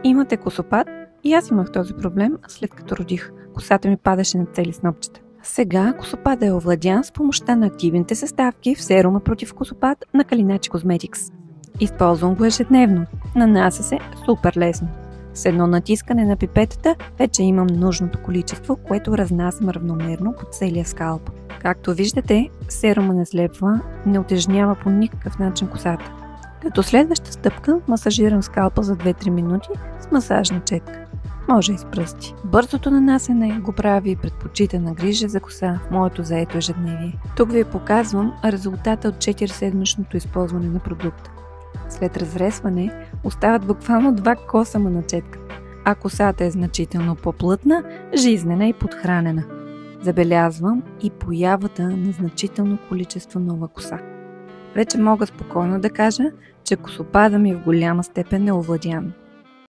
Имате косопад? И аз имах този проблем, след като родих. Косата ми падаше на цели снопчета. Сега косопада е овладян с помощта на активните съставки в серума против косопад на Калиначи Cosmetics. Използвам го ежедневно. Нанася се супер лесно. С едно натискане на пипетата вече имам нужното количество, което разнасям равномерно по целия скалп. Както виждате, серума не слепва, не утежнява по никакъв начин косата. Като следваща стъпка масажирам скалпа за 2-3 минути с масажна четка. Може и с пръсти. Бързото нанасене го прави предпочитана грижа за коса в моето заето ежедневие. Тук ви показвам резултата от 4-седмичното използване на продукта. След разресване остават буквално 2 косама на четката, а косата е значително по-плътна, жизнена и подхранена. Забелязвам и появата на значително количество нова коса. Вече мога спокойно да кажа, че косопада ми в голяма степен е овладян.